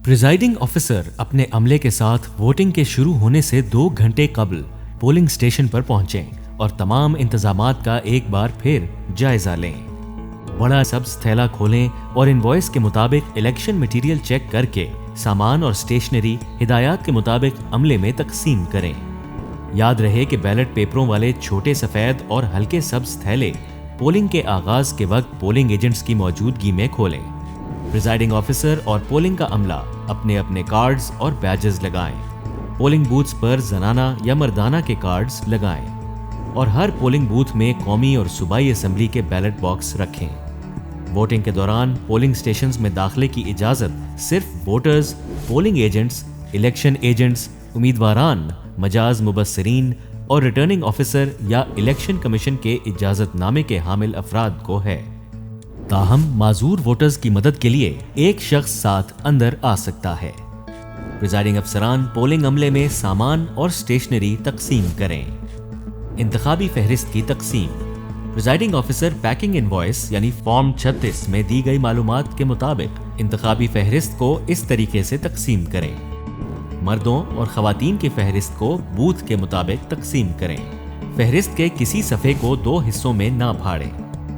Presiding officer अपने अमले के साथ वोटिंग के शुरू होने से 2 घंटे कबल पोलिंग स्टेशन पर पहुंचें और तमाम इंतजामात का एक बार फिर जायजा लें। बड़ा सब्ज थैला खोलें और इनवॉइस के मुताबिक इलेक्शन मटेरियल चेक करके सामान और स्टेशनरी हिदायत के मुताबिक अमले में तकसीम करें। याद रहे कि बैलेट पेपरों वाले छोटे सफ़ेद और हल्के सब्ज थैले पोलिंग के आगाज के वक्त पोलिंग एजेंट्स की मौजूदगी में खोलें। प्रिजाइडिंग ऑफिसर और पोलिंग का अमला अपने अपने कार्ड्स और बैजेस लगाएं। पोलिंग बूथ्स पर जनाना या मर्दाना के कार्ड्स लगाएं और हर पोलिंग बूथ में कौमी और सूबाई असेंबली के बैलेट बॉक्स रखें। वोटिंग के दौरान पोलिंग स्टेशंस में दाखिले की इजाज़त सिर्फ voters, polling agents, election agents, उम्मीदवारान, मजाज मुबस्सिरीन और रिटर्निंग ऑफिसर या इलेक्शन कमीशन के इजाज़तनामे के हामिल अफराद को है। ताहम माजूर वोटर्स की मदद के लिए एक शख्स साथ अंदर आ सकता है। प्रिजाइडिंग अफसरान पोलिंग अमले में सामान और स्टेशनरी तकसीम करें। इंतखाबी फहरिस्त की तकसीम। प्रिजाइडिंग ऑफिसर पैकिंग इनवॉइस यानी फॉर्म 36 में दी गई मालूमात के मुताबिक इंतखाबी फहरिस्त को इस तरीके से तकसीम करें। मर्दों और खवातीन की फहरिस्त को बूथ के मुताबिक तकसीम करें। फहरिस्त के किसी सफ़े को 2 हिस्सों में ना फाड़ें।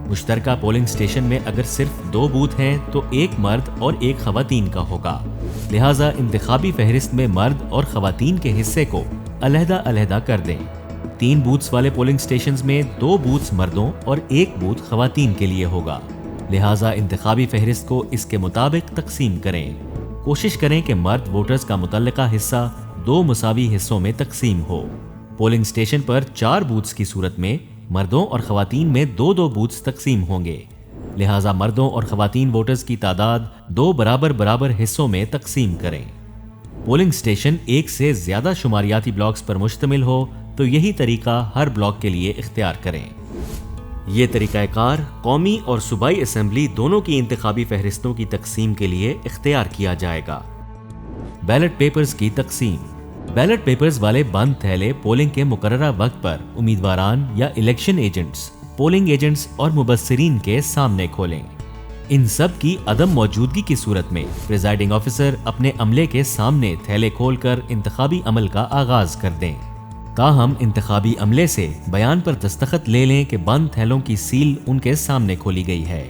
मुश्तरका पोलिंग स्टेशन में अगर सिर्फ 2 बूथ हैं तो एक मर्द और एक खवातीन का होगा, लिहाजा इंतखाबी फहरिस्त में मर्द और खवातीन के हिस्से को अलहदा कर दें। 3 बूथ्स वाले पोलिंग स्टेशंस में 2 बूथ्स मर्दों और 1 बूथ खवातीन के लिए होगा, लिहाजा इंतखाबी फहरिस्त को इसके मुताबिक तकसीम करें। कोशिश करें कि मर्द वोटर्स का मुतल्लिका हिस्सा 2 मुसावी हिस्सों में तकसीम हो। पोलिंग स्टेशन पर 4 बूथ्स की सूरत में मर्दों और खवातीन में 2-2 बूथ्स तकसीम होंगे, लिहाजा मर्दों और खवातीन वोटर्स की तादाद 2 बराबर हिस्सों में तकसीम करें। पोलिंग स्टेशन एक से ज्यादा शुमारियाती ब्लॉक्स पर मुश्तमिल हो तो यही तरीका हर ब्लॉक के लिए इख्तियार करें। ये तरीक़ाकार कौमी और सूबाई असेंबली दोनों की इंतखाबी फहरिस्तों की तकसीम के लिए इख्तियार किया जाएगा। बैलेट पेपर्स की तकसीम। बैलेट पेपर्स वाले बंद थैले पोलिंग के मुकर्ररा वक्त पर उम्मीदवारान या इलेक्शन एजेंट्स, पोलिंग एजेंट्स और मुबस्सिरीन के सामने खोलें। इन सब की अदम मौजूदगी की सूरत में प्रिजाइडिंग ऑफिसर अपने अमले के सामने थैले खोलकर इंतखाबी अमल का आगाज कर दें। ताहम इंतखाबी अमले से बयान पर दस्तखत ले लें कि बंद थैलों की सील उनके सामने खोली गई है।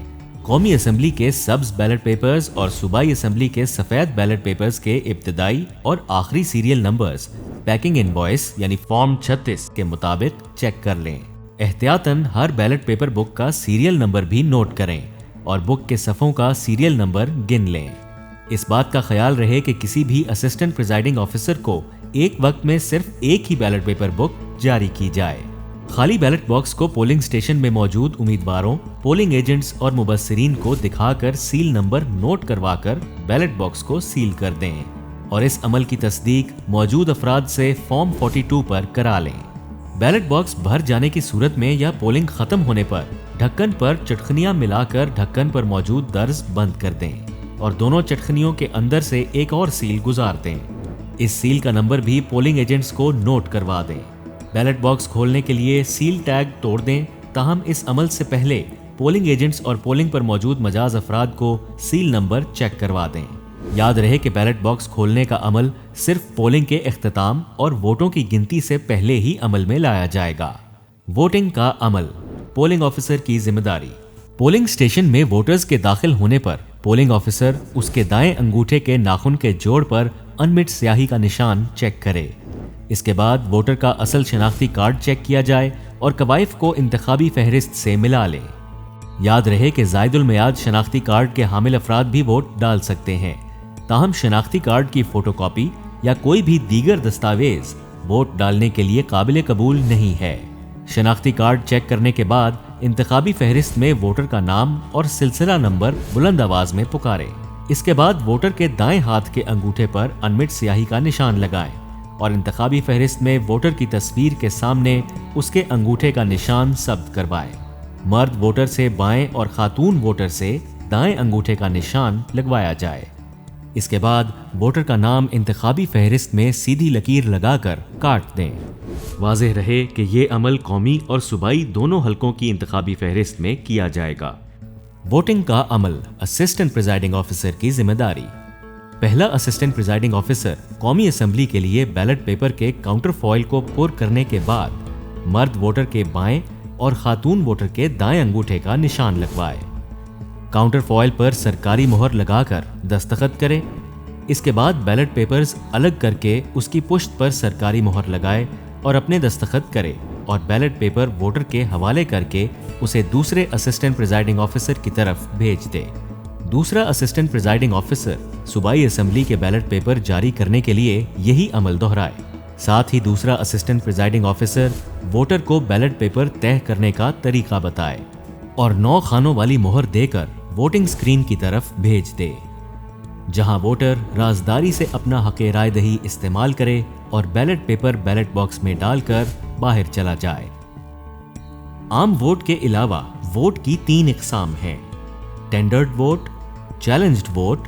कौमी असेंबली के सब्ज बैलेट पेपर्स और सूबाई असेंबली के सफ़ेद बैलेट पेपर्स के इब्तदाई और आखिरी सीरियल नंबर्स पैकिंग इनवॉइस यानी फॉर्म 36 के मुताबिक चेक कर लें। एहतियातन हर बैलेट पेपर बुक का सीरियल नंबर भी नोट करें और बुक के सफ़ों का सीरियल नंबर गिन लें। इस बात का ख्याल रहे कि किसी भी असिस्टेंट प्रिजाइडिंग ऑफिसर को एक वक्त में सिर्फ एक ही बैलेट पेपर बुक जारी की जाए। खाली बैलेट बॉक्स को पोलिंग स्टेशन में मौजूद उम्मीदवारों, पोलिंग एजेंट्स और मुबस्सिरीन को दिखाकर सील नंबर नोट करवाकर बैलेट बॉक्स को सील कर दें और इस अमल की तस्दीक मौजूद अफराद से फॉर्म 42 पर करा लें। बैलेट बॉक्स भर जाने की सूरत में या पोलिंग खत्म होने पर ढक्कन पर चटखनियां मिलाकर ढक्कन पर मौजूद दर्ज बंद कर दें और दोनों चटखनियों के अंदर से एक और सील गुजार दें। इस सील का नंबर भी पोलिंग एजेंट्स को नोट करवा दें। बैलेट बॉक्स खोलने के लिए सील टैग तोड़ दें, ताहम इस अमल से पहले पोलिंग एजेंट्स और पोलिंग पर मौजूद मजाज अफराद को सील नंबर चेक करवा दें। याद रहे कि बैलेट बॉक्स खोलने का अमल सिर्फ पोलिंग के इख्तिताम और वोटों की गिनती से पहले ही अमल में लाया जाएगा। वोटिंग का अमल। पोलिंग ऑफिसर की जिम्मेदारी। पोलिंग स्टेशन में वोटर्स के दाखिल होने पर पोलिंग ऑफिसर उसके दाएं अंगूठे के नाखून के जोड़ पर अनमिट स्याही का निशान चेक करे। इसके बाद वोटर का असल शनाख्ती कार्ड चेक किया जाए और कवायफ को इंतखाबी फहरिस्त से मिला ले। याद रहे कि ज़ायदुल मियाद शनाख्ती कार्ड के हामिल अफराद भी वोट डाल सकते हैं, ताहम शनाख्ती कार्ड की फोटोकॉपी या कोई भी दीगर दस्तावेज वोट डालने के लिए काबिल कबूल नहीं है। शनाख्ती कार्ड चेक करने के बाद इंतखाबी फहरिस्त में वोटर का नाम और सिलसिला नंबर बुलंद आवाज में पुकारे। इसके बाद वोटर के दाएं हाथ के अंगूठे पर अनमिट स्याही का निशान लगाएं और इंतखाबी फहरिस्त में वोटर की तस्वीर के सामने उसके अंगूठे का निशान सब्त करवाएं। मर्द वोटर से बाएं और खातून वोटर से दाएं अंगूठे का निशान लगवाया जाए। इसके बाद वोटर का नाम इंतखाबी फहरिस्त में सीधी लकीर लगाकर काट दें। वाज़ेह रहे कि ये अमल कौमी और सूबाई दोनों हलकों की इंतखाबी फहरिस्त में किया जाएगा। वोटिंग का अमल। असिस्टेंट प्रिजाइडिंग ऑफिसर की जिम्मेदारी। पहला असिस्टेंट प्रिजाइडिंग ऑफिसर कौमी असेंबली के लिए बैलेट पेपर के काउंटर फॉइल को पुर करने के बाद मर्द वोटर के बाएं और खातून वोटर के दाएं अंगूठे का निशान लगवाए। काउंटर फॉइल पर सरकारी मोहर लगाकर दस्तखत करे। इसके बाद बैलेट पेपर्स अलग करके उसकी पुश्त पर सरकारी मोहर लगाए और अपने दस्तखत करे और बैलेट पेपर वोटर के हवाले करके उसे दूसरे असिस्टेंट प्रिजाइडिंग ऑफिसर की तरफ भेज दे। दूसरा असिस्टेंट प्रिजाइडिंग ऑफिसर सूबाई असेंबली के बैलेट पेपर जारी करने के लिए यही अमल दोहराए। साथ ही दूसरा असिस्टेंट प्रिजाइडिंग ऑफिसर वोटर को बैलेट पेपर तय करने का तरीका बताए और 9 खानों वाली मोहर देकर वोटिंग स्क्रीन की तरफ भेज दे, जहां वोटर राजदारी से अपना हक़ राय दही इस्तेमाल करे और बैलेट पेपर बैलेट बॉक्स में डालकर बाहर चला जाए। आम वोट के अलावा वोट की 3 इकसाम हैं: tendered vote, challenged vote,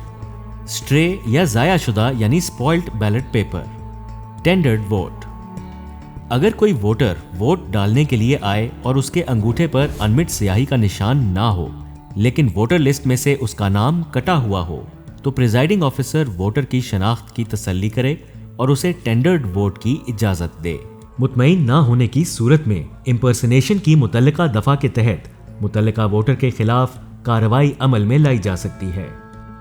stray या ज़ाया शुदा यानी spoiled ballot paper. Tendered vote: अगर कोई वोटर वोट डालने के लिए आए और उसके अंगूठे पर अनमिट स्याही का निशान ना हो, लेकिन वोटर लिस्ट में से उसका नाम कटा हुआ हो, तो प्रिजाइडिंग ऑफिसर वोटर की शनाख्त की तसल्ली करे और उसे टेंडर्ड वोट की इजाजत दे। मुतमईन ना होने की सूरत में इम्पर्सनेशन की मुतल्लिका दफा के तहत मुतल्लिका वोटर के खिलाफ कार्रवाई अमल में लाई जा सकती है।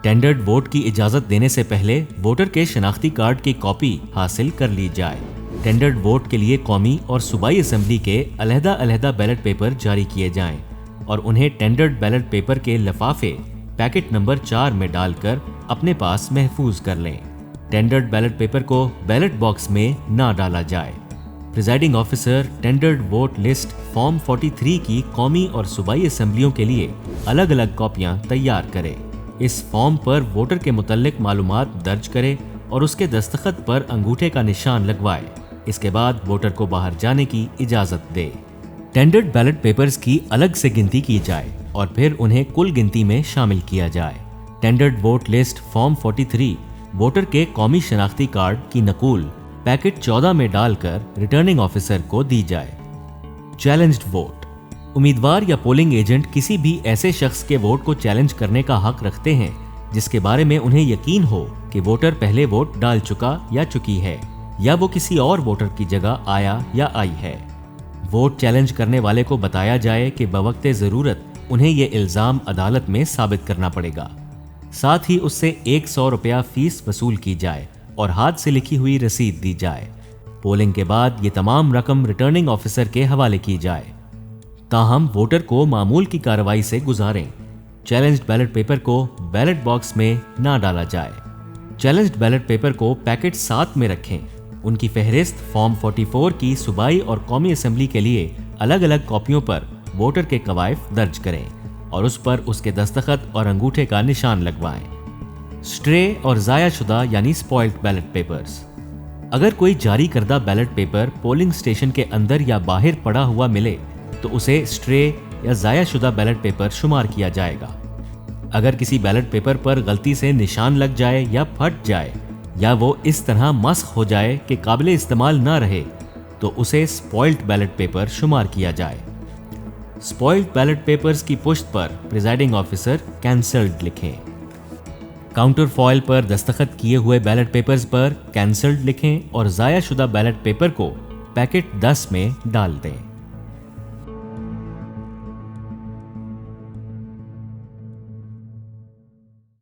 टेंडर्ड वोट की इजाजत देने से पहले वोटर के शनाख्ती कार्ड की कॉपी हासिल कर ली जाए। टेंडर्ड वोट के लिए कौमी और सूबाई असेंबली के अलहदा-अलहदा बैलेट पेपर जारी किए जाएं और उन्हें टेंडर्ड बैलेट पेपर के लिफाफे पैकेट नंबर 4 में डालकर अपने पास महफूज कर लें। टेंडर्ड बैलेट पेपर को बैलेट बॉक्स में ना डाला जाए। Presiding officer tendered vote list form 43 की कौमी और सूबाई असेंबलियों के लिए अलग अलग कॉपियां तैयार करे। इस फॉर्म पर वोटर के मुतल्लिक मालूमात दर्ज करे और उसके दस्तखत पर अंगूठे का निशान लगवाए। इसके बाद वोटर को बाहर जाने की इजाजत दे। टेंडर्ड बैलेट पेपर्स की अलग से गिनती की जाए और फिर उन्हें कुल गिनती में शामिल किया जाए। Tendered vote list form 43 voter के कौमी शनाख्ती कार्ड की नकूल पैकेट 14 में डालकर रिटर्निंग ऑफिसर को दी जाए। चैलेंज्ड वोट: उम्मीदवार या पोलिंग एजेंट किसी भी ऐसे शख्स के वोट को चैलेंज करने का हक रखते हैं जिसके बारे में उन्हें यकीन हो कि वोटर पहले वोट डाल चुका या चुकी है या वो किसी और वोटर की जगह आया या आई है। वोट चैलेंज करने वाले को बताया जाए कि बवक्ते ज़रूरत उन्हें ये इल्ज़ाम अदालत में साबित करना पड़ेगा। साथ ही उससे 100 रुपया फीस वसूल की जाए और हाथ से लिखी हुई रसीद दी जाए। पोलिंग के बाद ये तमाम रकम रिटर्निंग ऑफिसर के हवाले की जाए। ताहम वोटर को मामूल की कार्रवाई से गुजारें। चैलेंज्ड बैलेट पेपर को बैलेट बॉक्स में ना डाला जाए। चैलेंज्ड बैलेट पेपर को पैकेट 7 में रखें। उनकी फहरिस्त फॉर्म 44 की सूबाई और कौमी असेंबली के लिए अलग अलग कॉपियों पर वोटर के कवायफ दर्ज करें और उस पर उसके दस्तखत और अंगूठे का निशान लगवाएं। स्ट्रे और ज़ाया शुदा यानी स्पॉइल्ड बैलेट पेपर्स: अगर कोई जारी करदा बैलेट पेपर पोलिंग स्टेशन के अंदर या बाहर पड़ा हुआ मिले तो उसे स्ट्रे या ज़ाया शुदा बैलेट पेपर शुमार किया जाएगा। अगर किसी बैलेट पेपर पर गलती से निशान लग जाए या फट जाए या वो इस तरह मस्ख हो जाए कि काबिले इस्तेमाल ना रहे तो उसे स्पॉइल्ड बैलेट पेपर शुमार किया जाए। स्पॉइल्ड बैलेट पेपर्स की पुश्त पर प्रिजाइडिंग ऑफिसर कैंसल्ड लिखें। काउंटर फॉइल पर दस्तखत किए हुए बैलेट पेपर्स पर कैंसल्ड लिखें और ज़ाया शुदा बैलेट पेपर को पैकेट 10 में डाल दें।